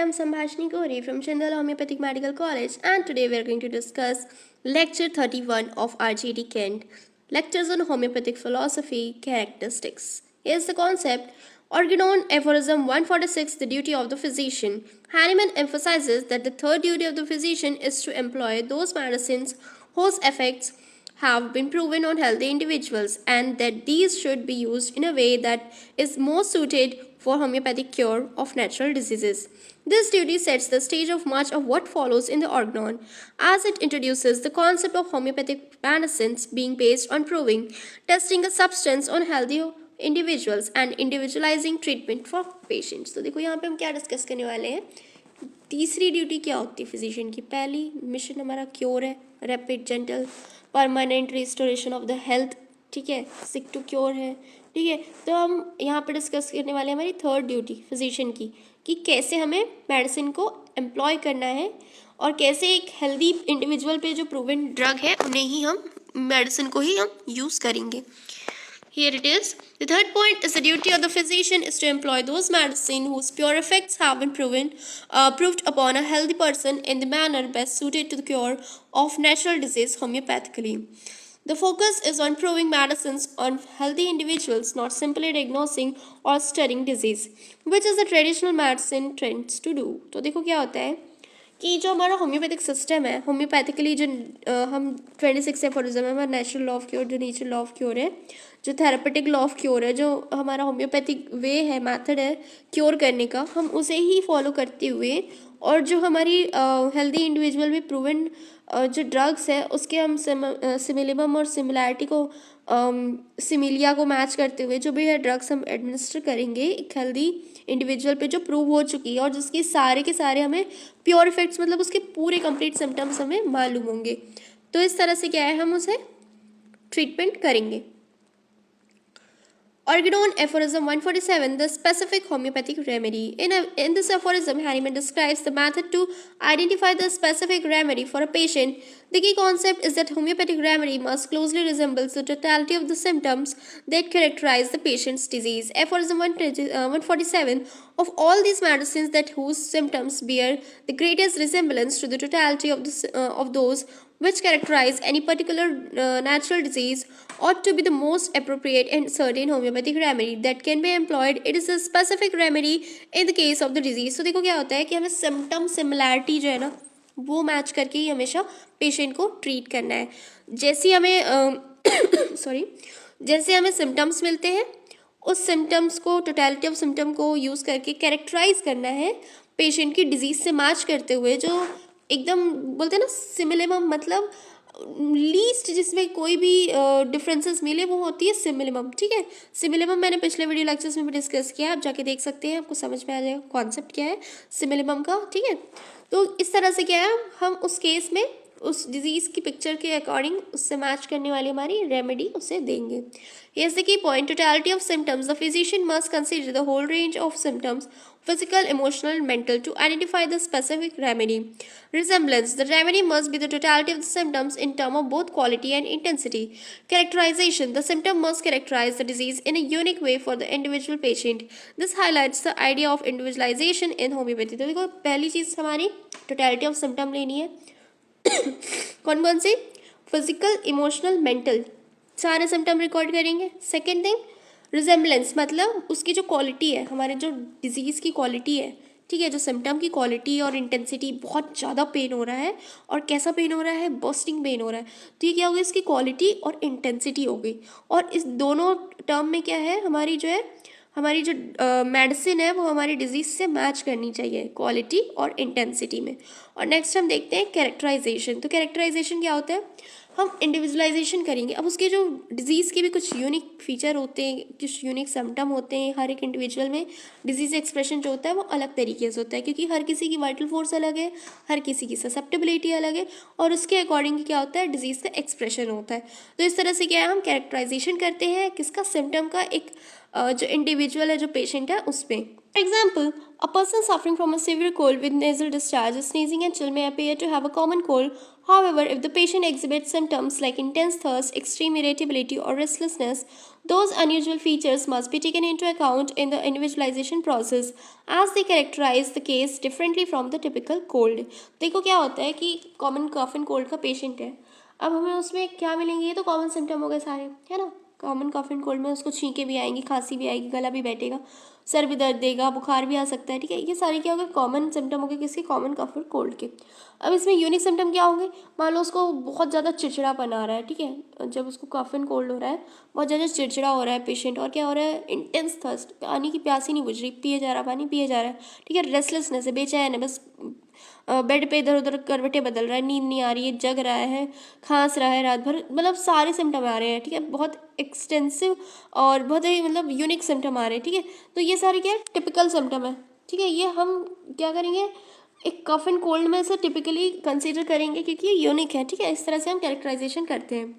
am Sambhashini Gori from Chindal Homeopathic Medical College, and today we are going to discuss Lecture 31 of RGD Kent, Lectures on Homeopathic Philosophy Characteristics. Here's the concept. Organon Aphorism 146, the duty of the physician. Hahnemann emphasizes that the third duty of the physician is to employ those medicines whose effects have been proven on healthy individuals, and that these should be used in a way that is most suited for homeopathic cure of natural diseases. This duty sets the stage of much of what follows in the Organon, as it introduces the concept of homeopathic medicines being based on proving, testing a substance on healthy individuals and individualizing treatment for patients. तो देखो यहाँ पे हम क्या discuss करने वाले हैं. तीसरी ड्यूटी क्या होती है फिजिशियन की. पहली मिशन हमारा क्योर है, rapid gentle permanent restoration of the health. ठीक है, सिक टू क्योर है. ठीक है, तो हम यहाँ पे डिस्कस करने वाले हैं हमारी थर्ड ड्यूटी फिजिशियन की, कि कैसे हमें मेडिसिन को एम्प्लॉय करना है और कैसे एक हेल्दी इंडिविजुअल पे जो प्रूवन ड्रग है उन्हें ही हम मेडिसिन को ही हम यूज़ करेंगे. Here it is. The third point is the duty of the physician is to employ those medicine whose pure effects have been proved upon a healthy person in the manner best suited to the cure of natural disease homeopathically. The focus is on proving medicines on healthy individuals, not simply diagnosing or studying disease, which is the traditional medicine tends to do. तो देखो क्या होता है कि जो हमारा homeopathic system है, homoeopathically जो हम 26 एफोरिज्म है, हमारा नेचुरल लॉ ऑफ क्योर, जो नेचर लॉ ऑफ क्योर है, जो थेरापेटिक लॉ ऑफ क्योर है, जो हमारा होम्योपैथिक वे है, मेथड है क्योर करने का, हम उसे ही फॉलो करते हुए और जो हमारी हेल्दी इंडिविजुअल में प्रूवन जो ड्रग्स है उसके हम सिमिलिमम और सिमिलैरिटी को सिमिलिया को मैच करते हुए जो भी है ड्रग्स हम एडमिनिस्टर करेंगे एक हेल्दी इंडिविजुअल पे जो प्रूव हो चुकी है और जिसके सारे के सारे हमें प्योर इफेक्ट्स मतलब उसके पूरे कंप्लीट सिम्टम्स हमें मालूम होंगे. तो इस तरह से क्या है हम उसे ट्रीटमेंट करेंगे. Organon Aphorism 147, the specific homeopathic remedy. In this aphorism, Hahnemann describes the method to identify the specific remedy for a patient. The key concept is that homeopathic remedy must closely resemble the totality of the symptoms that characterize the patient's disease. Aphorism 147, of all these medicines that whose symptoms bear the greatest resemblance to the totality of those which characterize any particular natural disease ought to be the most appropriate and certain homeopathic remedy that can be employed. It is a specific remedy in the case of the disease. तो देखो क्या होता है कि हमें symptom similarity जो है ना वो मैच करके ही हमेशा पेशेंट को ट्रीट करना है. जैसे हमें जैसे हमें सिम्टम्स मिलते हैं उस सिम्टम्स को टोटलिटी ऑफ सिम्टम को यूज़ करके कैरेक्टराइज करना है पेशेंट की डिजीज़ से मैच करते हुए, जो एकदम बोलते हैं ना सिमिलिमम, मतलब लीस्ट जिसमें कोई भी डिफरेंसेस मिले वो होती है सिमिलिमम. ठीक है, सिमिलिमम मैंने पिछले वीडियो लेक्चर्स में भी डिस्कस किया, आप जाके देख सकते हैं, आपको समझ में आ जाएगा कॉन्सेप्ट क्या है सिमिलिमम का. ठीक है, तो इस तरह से क्या है हम उस केस में उस डिजीज़ की पिक्चर के अकॉर्डिंग उससे मैच करने वाली हमारी रेमेडी उसे देंगे. Here's the key point. Totality of symptoms. The physician must consider the whole range of symptoms, physical, emotional, mental, to identify the specific remedy. Resemblance. The remedy must be the totality of the symptoms in terms of both quality and intensity. Characterization. The symptom must characterize the disease in a unique way for the individual patient. This highlights the idea of individualization in homeopathy. तो देखो पहली चीज़ हमारी totality of symptom लेनी है. कौन कौन सी? Physical, emotional, mental, सारे symptom record करेंगे. सेकेंड थिंग रिजेम्बलेंस, मतलब उसकी जो क्वालिटी है, हमारे जो डिजीज़ की क्वालिटी है, ठीक है, जो सिम्टम की क्वालिटी और इंटेंसिटी, बहुत ज़्यादा पेन हो रहा है और कैसा पेन हो रहा है, बर्स्टिंग पेन हो रहा है, तो ये क्या हो गई इसकी क्वालिटी और इंटेंसिटी हो गई. और इस दोनों टर्म में क्या है हमारी जो मेडिसिन है वो हमारी डिजीज़ से मैच करनी चाहिए क्वालिटी और इंटेंसिटी में. और नेक्स्ट हम देखते हैं कैरेक्टराइजेशन. तो कैरेक्टराइजेशन क्या होता है, हम इंडिविजुअलाइजेशन करेंगे. अब उसके जो डिजीज़ के भी कुछ यूनिक फीचर होते हैं, कुछ यूनिक सिम्टम होते हैं, हर एक इंडिविजुअल में डिजीज़ एक्सप्रेशन जो होता है वो अलग तरीके से होता है, क्योंकि हर किसी की वाइटल फोर्स अलग है, हर किसी की ससेप्टेबिलिटी अलग है और उसके अकॉर्डिंग क्या होता है डिजीज़ का एक्सप्रेशन होता है. तो इस तरह से क्या है हम कैरेक्टराइजेशन करते हैं किसका, सिम्टम का, एक जो इंडिविजुअल है जो पेशेंट है उस पर. For example, a person suffering from a severe cold with nasal discharge, sneezing and chill may appear to have a common cold. However, if the patient exhibits symptoms like intense thirst, extreme irritability, or restlessness, those unusual features must be taken into account in the individualization process as they characterize the case differently from the typical cold. देखो क्या होता है कि common cough and cold का patient है, अब हमें उसमें क्या मिलेंगे, ये तो कॉमन सिम्टम हो गए सारे, है ना। कॉमन कफ एंड कोल्ड में उसको छींके भी आएंगी, खांसी भी आएगी, गला भी बैठेगा, सर भी दर्द देगा, बुखार भी आ सकता है, ठीक है। ये सारे क्या हो गए, कॉमन सिम्टम हो गए किसके, कॉमन कफ और कोल्ड के। अब इसमें यूनिक सिम्टम क्या होंगे, मान लो उसको बहुत ज़्यादा चिड़चिड़ापन आ रहा है, ठीक है, जब उसको कफ एंड कोल्ड हो रहा है, बहुत ज़्यादा चिड़चिड़ा हो रहा है पेशेंट, और क्या हो रहा है, इंटेंस थर्स्ट, पानी की प्यास ही नहीं बुझ रही, पिए जा रहा पानी, पिए जा रहा है, ठीक है। रेस्टलेसनेस है, बेचैन है, बस बेड पे इधर उधर करवटें बदल रहा है, नींद नहीं आ रही है, जग रहा है, खांस रहा है रात भर, मतलब सारे सिम्टम आ रहे हैं, ठीक है। बहुत एक्सटेंसिव और बहुत ही मतलब यूनिक सिम्टम आ रहे हैं, ठीक है। तो ये सारे क्या है, टिपिकल सिम्टम है, ठीक है। ये हम क्या करेंगे, एक कफ एंड कोल्ड में से टिपिकली कंसीडर करेंगे क्योंकि ये यूनिक है, ठीक है। इस तरह से हम कैरेक्टराइजेशन करते हैं।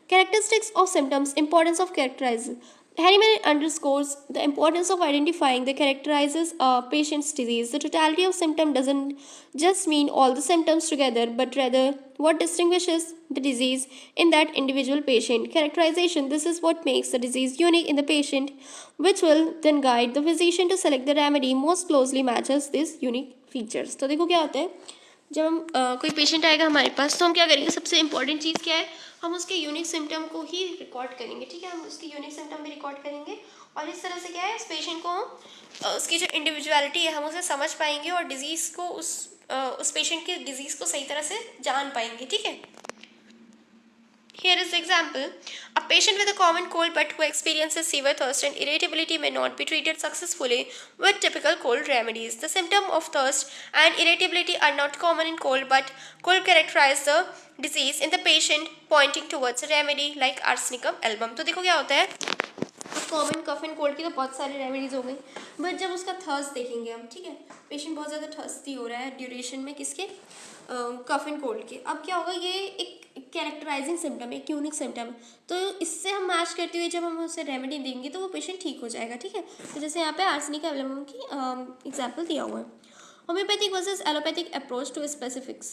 Characteristics of symptoms, importance of characterizing. Harriman underscores the importance of identifying the characterizes a patient's disease. The totality of symptom doesn't just mean all the symptoms together, but rather what distinguishes the disease in that individual patient. Characterization, this is what makes the disease unique in the patient, which will then guide the physician to select the remedy most closely matches these unique features. तो देखो क्या होता है, जब हम कोई patient आएगा हमारे पास तो हम क्या करेंगे, सबसे इंपॉर्टेंट चीज़ क्या है, हम उसके यूनिक सिम्टम को ही रिकॉर्ड करेंगे, ठीक है। हम उसके यूनिक सिम्टम भी रिकॉर्ड करेंगे और इस तरह से क्या है, इस पेशेंट को हम उसकी जो इंडिविजुअलिटी है हम उसे समझ पाएंगे और डिजीज़ को उस पेशेंट की डिजीज़ को सही तरह से जान पाएंगे, ठीक है। Here is the example. A patient with a common cold but who experiences severe thirst and irritability may not be treated successfully with typical cold remedies. The symptom of thirst and irritability are not common in cold but could characterize the disease in the patient, pointing towards a remedy like arsenicum album. तो देखो क्या होता है, common cough and cold की तो बहुत सारी remedies हो गई, बट जब उसका थर्स्ट देखेंगे हम, ठीक है, पेशेंट बहुत ज़्यादा थर्स्टी हो रहा है ड्यूरेशन में, किसके, कफ एंड कोल्ड के। अब क्या होगा, ये एक कैरेक्टराइजिंग सिम्टम है, एक यूनिक सिम्टम है, तो इससे हम मैच करते हुए जब हम उसे रेमेडी देंगे तो वो पेशेंट ठीक हो जाएगा, ठीक है। तो जैसे यहाँ पे आर्सेनिक एल्बम की एग्जाम्पल दिया हुआ है। Homeopathic versus allopathic approach to specifics.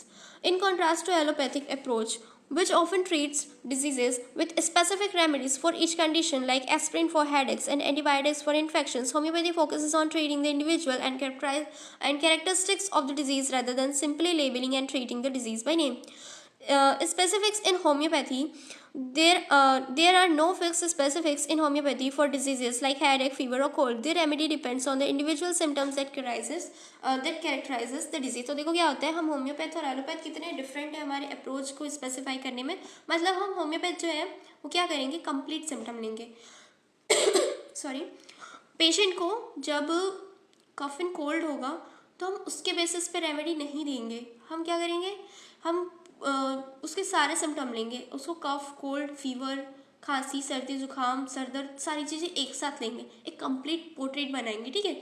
In contrast to allopathic approach, which often treats diseases with specific remedies for each condition like aspirin for headaches and antibiotics for infections, homeopathy focuses on treating the individual and characteristics of the disease rather than simply labeling and treating the disease by name. Specifics in homeopathy, there are no fixed specifics in homeopathy for diseases like headache, fever or cold. The remedy depends on the individual symptoms that characterizes the disease. तो देखो क्या होता है, हम homeopath और allopath कितने different है हमारे अप्रोच को स्पेसिफाई करने में। मतलब हम होम्योपैथ जो है वो क्या करेंगे, कंप्लीट सिम्टम लेंगे सॉरी, पेशेंट को जब कफ एंड कोल्ड होगा तो हम उसके बेसिस पे रेमेडी नहीं देंगे, हम क्या करेंगे, हम उसके सारे सिम्टम लेंगे, उसको कफ, कोल्ड, फीवर, खांसी, सर्दी, जुकाम, सर दर्द, सारी चीज़ें एक साथ लेंगे, एक कंप्लीट पोर्ट्रेट बनाएंगे, ठीक है।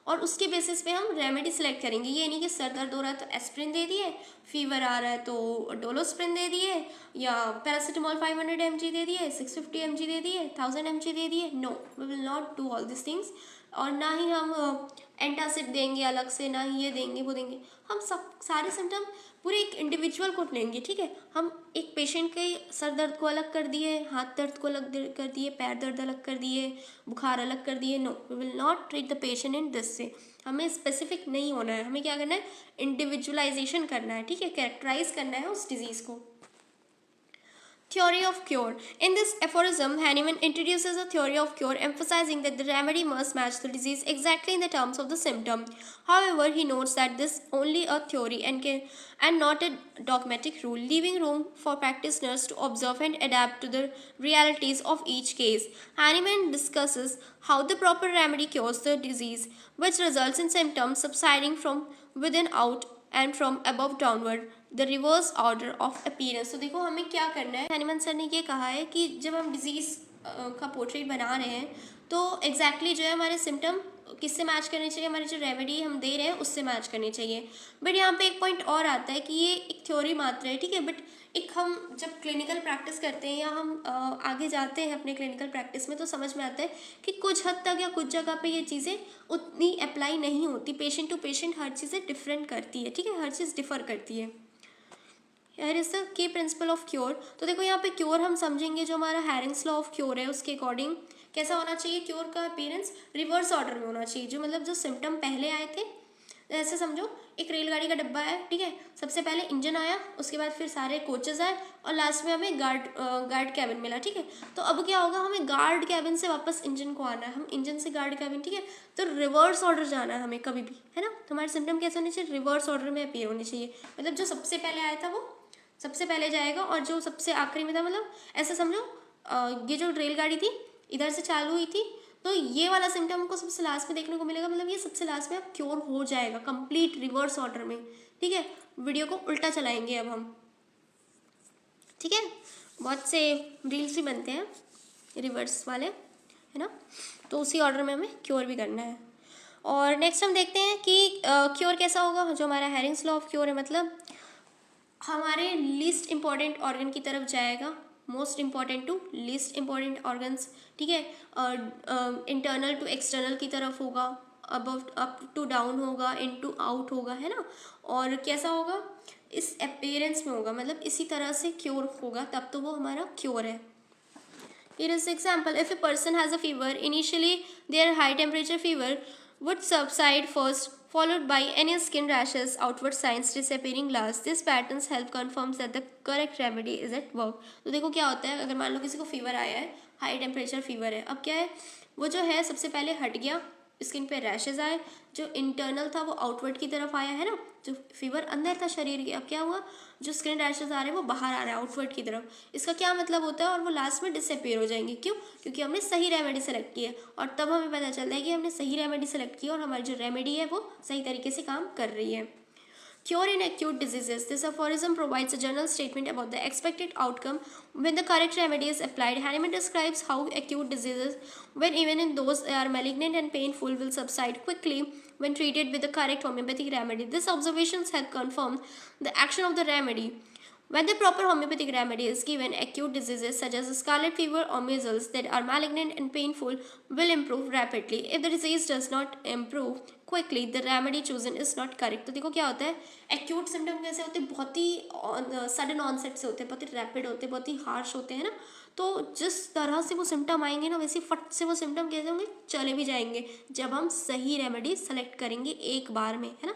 और उसके बेसिस पे हम रेमेडी सेलेक्ट करेंगे। ये नहीं कि सर दर्द हो रहा है तो एस्प्रिन दे दिए, फीवर आ रहा है तो डोलोस्प्रिन दे दिए, या पैरासीटामॉल 500 mg दे दिए, 650 mg दे दिए, 1000 mg दे दिए। No, we will not do all this things. और ना ही हम एंटासिड देंगे अलग से, ना ही ये देंगे वो देंगे, हम सब सारे सिम्टम पूरे एक इंडिविजुअल को लेंगे, ठीक है। हम एक पेशेंट के सर दर्द को अलग कर दिए, हाथ दर्द को अलग कर दिए, पैर दर्द अलग कर दिए, बुखार अलग कर दिए। No, we will not treat the patient in this से। हमें स्पेसिफिक नहीं होना है, हमें क्या करना है, इंडिविजुअलाइजेशन करना है, ठीक है, कैरेक्टराइज करना है उस डिजीज़ को। Theory of cure. In this aphorism, Hahnemann introduces a theory of cure, emphasizing that the remedy must match the disease exactly in the terms of the symptom. However, he notes that this is only a theory and not a dogmatic rule, leaving room for practitioners to observe and adapt to the realities of each case. Hahnemann discusses how the proper remedy cures the disease, which results in symptoms subsiding from within out and from above downward, the reverse order of appearance. तो देखो हमें क्या करना है, Hahnemann sir ने ये कहा है कि जब हम डिजीज़ का पोर्ट्रेट बना रहे हैं तो एग्जैक्टली जो है हमारे सिम्टम किससे मैच करने चाहिए, हमारी जो रेमेडी हम दे रहे हैं उससे मैच करनी चाहिए। बट यहाँ पे एक पॉइंट और आता है कि ये एक थ्योरी मात्र है, ठीक है, बट एक हम जब क्लिनिकल प्रैक्टिस करते हैं या हम आगे जाते हैं अपने क्लिनिकल प्रैक्टिस में तो समझ में आता है कि कुछ हद तक या कुछ जगह पे ये चीज़ें उतनी अप्लाई नहीं होती, पेशेंट टू पेशेंट हर चीज़ें डिफरेंट करती है, ठीक है, हर चीज़ डिफ़र करती है। Here is the key principle of cure. तो देखो यहाँ पे क्योर हम समझेंगे, जो हमारा हैरिंग्स लॉ ऑफ क्योर है उसके अकॉर्डिंग कैसा होना चाहिए, क्योर का अपीयरेंस रिवर्स ऑर्डर में होना चाहिए। जो मतलब जो सिम्टम पहले आए थे, ऐसे समझो एक रेलगाड़ी का डब्बा है, ठीक है, सबसे पहले इंजन आया, उसके बाद फिर सारे कोचेज आए और लास्ट में हमें गार्ड कैबिन मिला, ठीक है। तो अब क्या होगा, हमें गार्ड कैबिन से वापस इंजन को आना है, हम इंजन से गार्ड कैबिन, ठीक है। तो रिवर्स ऑर्डर जाना है हमें कभी भी, है ना। तो हमारे सिम्टम कैसे होने चाहिए, रिवर्स ऑर्डर में अपीयर होने चाहिए। मतलब जो सबसे पहले आया था वो सबसे पहले जाएगा और जो सबसे आखिरी में था, मतलब ऐसे समझो ये जो रेलगाड़ी थी इधर से चालू हुई थी, तो ये वाला सिम्टम हमको सबसे लास्ट में देखने को मिलेगा, मतलब ये सबसे लास्ट में अब क्योर हो जाएगा कंप्लीट रिवर्स ऑर्डर में, ठीक है। वीडियो को उल्टा चलाएंगे अब हम, ठीक है। बहुत से रील्स भी बनते हैं रिवर्स वाले, है ना। तो उसी ऑर्डर में हमें क्योर भी करना है। और नेक्स्ट हम देखते हैं कि क्योर कैसा होगा। जो हमारा हैरिंग्स लॉ ऑफ क्योर है, मतलब हमारे लीस्ट इम्पॉर्टेंट ऑर्गन की तरफ जाएगा, most important to least important organs, ठीक है। इंटरनल टू एक्सटर्नल की तरफ होगा, अप टू डाउन होगा, इन टू आउट होगा, है ना। और कैसा होगा, इस अपीयरेंस में होगा, मतलब इसी तरह से क्योर होगा, तब तो वो हमारा क्योर है। Here is example. If a person has a fever, initially their high temperature fever would subside first, followed by any skin rashes, outward signs disappearing last. This patterns help confirms that the correct remedy is at work. तो देखो क्या होता है, अगर मान लो किसी को fever आया है, हाई टेम्परेचर फीवर है, अब क्या है, वो जो है सबसे पहले हट गया, स्किन पे रैशेज आए, जो इंटरनल था वो आउटवर्ड की तरफ आया, है ना। जो फीवर अंदर था शरीर के, अब क्या हुआ, जो स्किन रैशेज आ रहे हैं वो बाहर आ रहा है आउटवर्ड की तरफ। इसका क्या मतलब होता है, और वो लास्ट में डिसअपीयर हो जाएंगे। क्यों, क्योंकि हमने सही रेमेडी सेलेक्ट की है, और तब हमें पता चलता है कि हमने सही रेमेडी सेलेक्ट की है और हमारी जो रेमेडी है वो सही तरीके से काम कर रही है। Cure in acute diseases. This aphorism provides a general statement about the expected outcome when the correct remedy is applied. Hahnemann describes how acute diseases, when even in those that are malignant and painful, will subside quickly when treated with the correct homeopathic remedy. These observations have confirmed the action of the remedy. When the proper homeopathic remedy is given, acute diseases such as scarlet fever or measles that are malignant and painful will improve rapidly. If the disease does not improve quickly, the remedy chosen is not correct. तो देखो क्या होता है, acute symptom कैसे होते हैं, बहुत ही sudden onset से होते हैं, बहुत ही रैपिड होते हैं, बहुत ही हार्श होते हैं ना। तो जिस तरह से वो सिम्टम आएंगे ना, वैसे फट से वो सिम्टम कैसे होंगे, चले भी जाएंगे जब हम सही रेमेडी सेलेक्ट करेंगे एक बार में, है ना।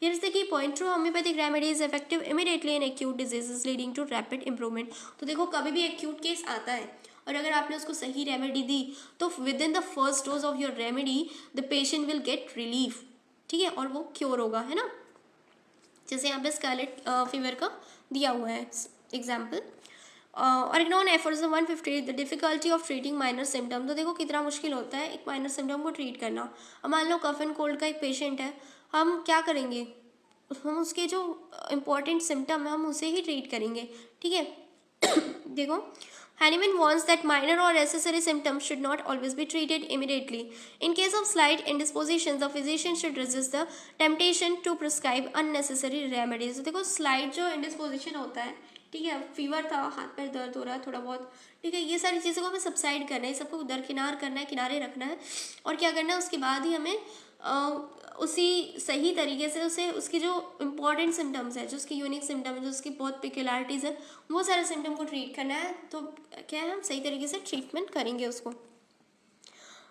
Here is the key point. True homeopathic remedy is effective immediately in acute diseases leading to rapid improvement. तो देखो कभी भी एक्यूट केस आता है और अगर आपने उसको सही रेमेडी दी तो with in the first dose of your remedy the patient will get relief, ठीक है, और वो क्योर होगा, है ना। जैसे यहाँ पे स्कारलेट फीवर का दिया हुआ है एग्जाम्पल। और ignore aphorism 150, the difficulty of treating minor symptom. तो देखो कितना मुश्किल होता है एक माइनर सिम्टम को ट्रीट करना। अब मान लो कफ एंड कोल्ड का एक पेशेंट है, हम क्या करेंगे, हम उसके जो इम्पोर्टेंट सिम्टम है हम उसे ही ट्रीट करेंगे, ठीक है। देखो Hahnemann warns that minor or accessory symptoms should not always be treated immediately. In case of slight indispositions, the physician should resist the temptation to prescribe unnecessary remedies. तो देखो slide जो इंडिस्पोजिशन होता है, ठीक है, फीवर था, हाथ पैर दर्द हो रहा है थोड़ा बहुत, ठीक है, ये सारी चीज़ों को हमें सबसाइड करना है, सबको दरकिनार करना है, किनारे रखना है, और क्या करना है उसके बाद ही हमें उसी सही तरीके से उसे उसकी जो इम्पॉर्टेंट सिम्टम्स है, जो उसकी यूनिक सिम्टम है, जो उसकी बहुत पिक्युलरिटीज़ है, वो सारे सिम्टम को ट्रीट करना है। तो क्या है, हम सही तरीके से ट्रीटमेंट करेंगे उसको।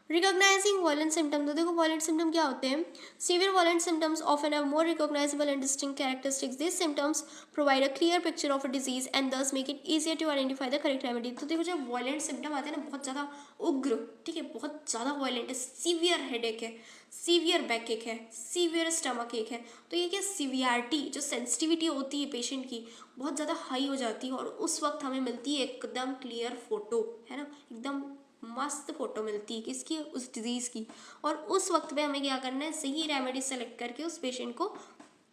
Recognizing violent symptom. तो देखो वॉलेंट सिम्टम क्या होते हैं, severe violent symptoms often have more recognizable and distinct characteristics. This symptoms provide a clear picture of a disease and thus make it easier to identify the correct remedy. तो देखो जब वॉलेंट symptom आते हैं ना, बहुत ज़्यादा उग्र, ठीक है, बहुत ज़्यादा वॉलेंट है, सीवियर हेडेक है, सीवियर बैक एक है, सीवियर स्टमक एक है, तो ये क्या सिवियरिटी, जो सेंसिटिविटी होती है पेशेंट की बहुत ज़्यादा हाई हो जाती है, और उस वक्त हमें मिलती है एकदम क्लियर फोटो, है ना, एकदम मस्त फोटो मिलती है किसकी, उस डिजीज़ की। और उस वक्त पे हमें क्या करना है, सही रेमेडी सेलेक्ट करके उस पेशेंट को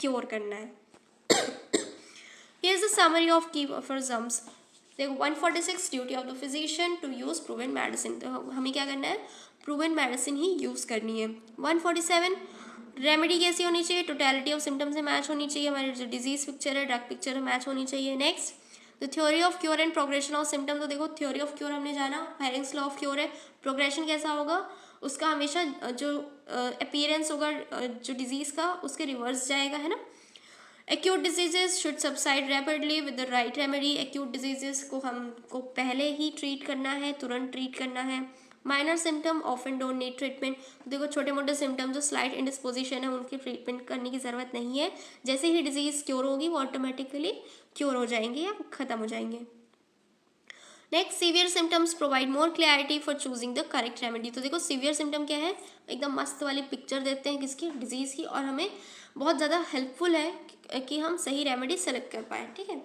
क्योर करना है। Here is the summary of key aphorisms. देखो 146 duty of the physician to use proven medicine. तो हमें क्या करना है, प्रूवन मेडिसिन ही यूज़ करनी है। 147 रेमेडी कैसी होनी चाहिए, टोटलिटी ऑफ सिम्टम्स से मैच होनी चाहिए, हमारी जो डिजीज़ पिक्चर है, ड्रग पिक्चर है, मैच होनी चाहिए। Next the theory of cure and progression of symptom. तो देखो थ्योरी ऑफ क्योर हमने जाना, हैरिंग्स लॉ ऑफ क्योर है, प्रोग्रेशन कैसा होगा, उसका हमेशा जो अपीयरेंस होगा जो डिजीज़ का उसके रिवर्स जाएगा, है ना। Acute diseases should subside rapidly with the right remedy. Acute diseases को हमको पहले ही ट्रीट करना है, तुरंत ट्रीट करना है। Minor symptom often don't need treatment. देखो छोटे मोटे सिम्टम जो स्लाइट इंडिस्पोजिशन है उनकी ट्रीटमेंट करने की ज़रूरत नहीं है। जैसे ही डिजीज़ क्योर होगी वो ऑटोमेटिकली क्योर हो जाएंगे या ख़त्म हो जाएंगे। Next, severe symptoms provide more clarity for choosing the correct remedy. तो देखो सीवियर सिम्टम क्या है, एकदम मस्त वाली पिक्चर देते हैं किसकी, डिजीज़ की, और हमें बहुत ज़्यादा हेल्पफुल है कि हम सही रेमेडी सेलेक्ट कर पाए। ठीक है,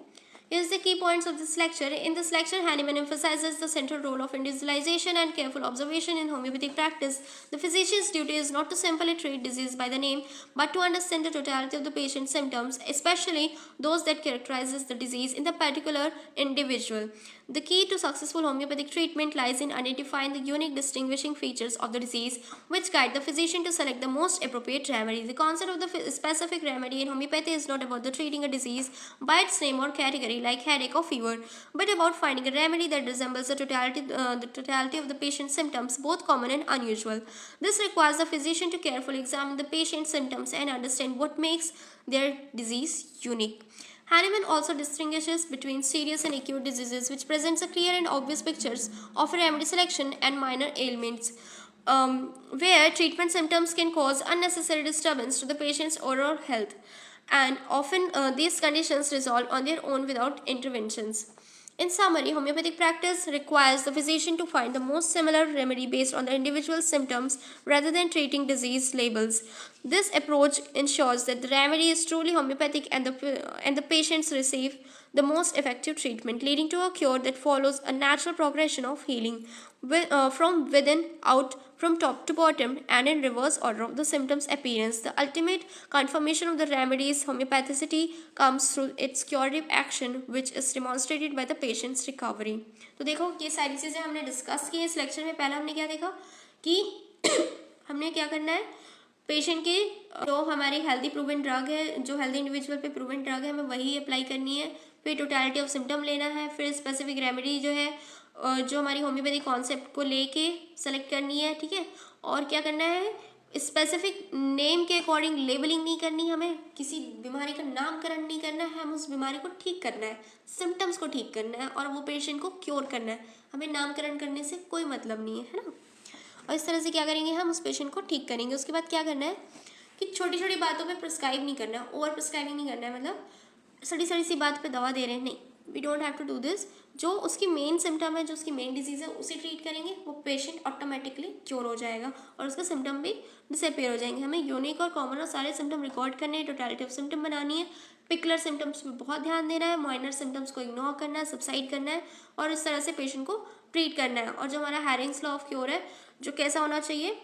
here's the key points of this lecture. In this lecture, Hahnemann emphasizes the central role of individualization and careful observation in homeopathic practice. The physician's duty is not to simply treat disease by the name, but to understand the totality of the patient's symptoms, especially those that characterizes the disease in the particular individual. The key to successful homeopathic treatment lies in identifying the unique distinguishing features of the disease, which guide the physician to select the most appropriate remedy. The concept of the specific remedy in homeopathy is not about the treating a disease by its name or category, like headache or fever, but about finding a remedy that resembles the totality of the patient's symptoms, both common and unusual. This requires the physician to carefully examine the patient's symptoms and understand what makes their disease unique. Hahnemann also distinguishes between serious and acute diseases, which presents a clear and obvious pictures of a remedy selection, and minor ailments, where treatment symptoms can cause unnecessary disturbance to the patient's overall health, and often these conditions resolve on their own without interventions. In summary, homeopathic practice requires the physician to find the most similar remedy based on the individual's symptoms rather than treating disease labels. This approach ensures that the remedy is truly homeopathic and the patients receive the most effective treatment, leading to a cure that follows a natural progression of healing from within out, from top to bottom, and in reverse order of the symptoms appearance. The ultimate confirmation of the remedy's homeopathicity comes through its curative action, which is demonstrated by the patient's recovery. तो देखो ये सारी चीज़ें हमने discuss की इस lecture में। पहला हमने क्या देखा कि हमने क्या करना है, पेशेंट के जो हमारी हेल्दी प्रूवन ड्रग है, जो हेल्दी इंडिविजुअल पे प्रूवन ड्रग है, हमें वही अप्लाई करनी है। फिर टोटलिटी ऑफ सिम्टम लेना है, फिर स्पेसिफिक रेमेडी जो है जो हमारी होम्योपैथिक कॉन्सेप्ट को लेके सेलेक्ट करनी है। ठीक है, और क्या करना है, स्पेसिफिक नेम के अकॉर्डिंग लेबलिंग नहीं करनी, हमें किसी बीमारी का नामकरण नहीं करना है, हम उस बीमारी को ठीक करना है, सिम्टम्स को ठीक करना है और वो पेशेंट को क्योर करना है। हमें नामकरण करने से कोई मतलब नहीं है ना। और इस तरह से क्या करेंगे, हम उस पेशेंट को ठीक करेंगे। उसके बाद क्या करना है कि छोटी छोटी बातों पे प्रिस्क्राइब नहीं करना, ओवर प्रिस्क्राइबिंग नहीं करना है, मतलब सड़ी सड़ी सी बात पे दवा दे रहे हैं, नहीं, we don't have to do this. जो उसकी मेन सिम्टम है, जो उसकी मेन डिजीज़ है, उसे ट्रीट करेंगे, वो पेशेंट ऑटोमेटिकली क्योर हो जाएगा और उसका सिम्टम भी डिसअपेयर हो जाएंगे। हमें यूनिक और कॉमन और सारे सिम्टम रिकॉर्ड करने हैं, टोटलिटी ऑफ सिम्टम बनानी है, पिकुलर सिम्टम्स पे बहुत ध्यान देना है, माइनर सिम्टम्स को इग्नोर करना है, सबसाइड करना है और इस तरह से पेशेंट को ट्रीट करना है। और जो हमारा हैरिंग्स लॉ ऑफ क्योर है, जो कैसा होना चाहिए,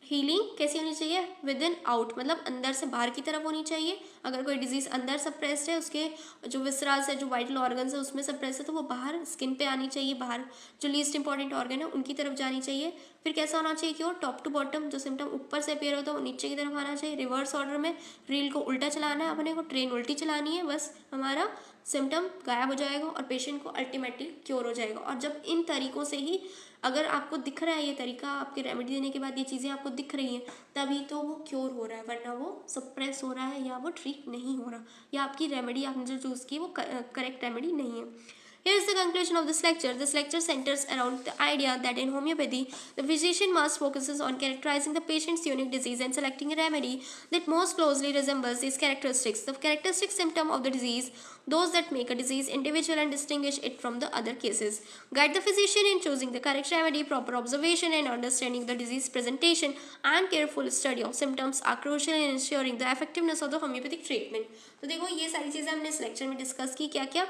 हीलिंग कैसी होनी चाहिए, विद इन आउट, मतलब अंदर से बाहर की तरफ होनी चाहिए। अगर कोई डिजीज़ अंदर सप्रेस्ड है, उसके जो विसरास है, जो वाइटल ऑर्गन्स है उसमें सप्रेस है, तो वो बाहर स्किन पे आनी चाहिए, बाहर जो लीस्ट इंपॉर्टेंट ऑर्गन है उनकी तरफ जानी चाहिए। फिर कैसा होना चाहिए कि वो टॉप टू बॉटम, जो सिम्टम ऊपर से अपेयर होता है वो नीचे की तरफ आना चाहिए। रिवर्स ऑर्डर में रील को उल्टा चलाना है, अपने को ट्रेन उल्टी चलानी है, बस हमारा सिम्टम गायब हो जाएगा और पेशेंट को अल्टीमेटली क्योर हो जाएगा। और जब इन तरीक़ों से ही अगर आपको दिख रहा है, ये तरीका आपके रेमेडी देने के बाद ये चीज़ें आपको दिख रही हैं, तभी तो वो क्योर हो रहा है, वरना वो सप्रेस हो रहा है या वो ट्रीट नहीं हो रहा, या आपकी रेमेडी आपने जो चूज़ की वो करेक्ट रेमेडी नहीं है। Here is the conclusion of this lecture. This lecture centers around the idea that in homeopathy, the physician must focuses on characterizing the patient's unique disease and selecting a remedy that most closely resembles these characteristics. The characteristic symptom of the disease, those that make a disease individual and distinguish it from the other cases. Guide the physician in choosing the correct remedy. Proper observation and understanding the disease presentation and careful study of symptoms are crucial in ensuring the effectiveness of the homeopathic treatment. तो देखो ये सारी चीज़ें हमने इस lecture में discuss की। क्या क्या,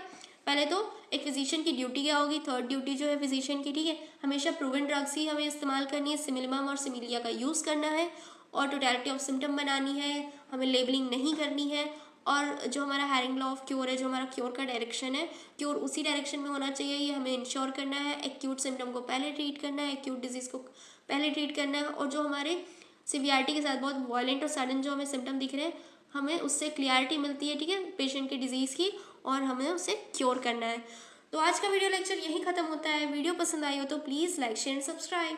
पहले तो एक फिजिशियन की ड्यूटी क्या होगी, थर्ड ड्यूटी जो है फिजिशियन की, ठीक है, हमेशा प्रूवन ड्रग्स ही हमें इस्तेमाल करनी है, सिमिलिमम और सिमिलिया का यूज़ करना है और टोटलिटी ऑफ सिम्टम बनानी है, हमें लेबलिंग नहीं करनी है। और जो हमारा हैरिंग लॉ ऑफ क्योर है, जो हमारा क्योर का डायरेक्शन है, क्योर उसी डायरेक्शन में होना चाहिए, ये हमें इंश्योर करना है। एक्यूट सिम्टम को पहले ट्रीट करना है, एक्यूट डिजीज़ को पहले ट्रीट करना है, और जो हमारे सिवियरिटी के साथ बहुत वायलेंट और सडन जो हमें सिम्टम दिख रहे हैं, हमें उससे क्लियरिटी मिलती है, ठीक है, पेशेंट की डिजीज़ की, और हमें उसे क्योर करना है। तो आज का वीडियो लेक्चर यहीं ख़त्म होता है। वीडियो पसंद आई हो तो please like share and subscribe.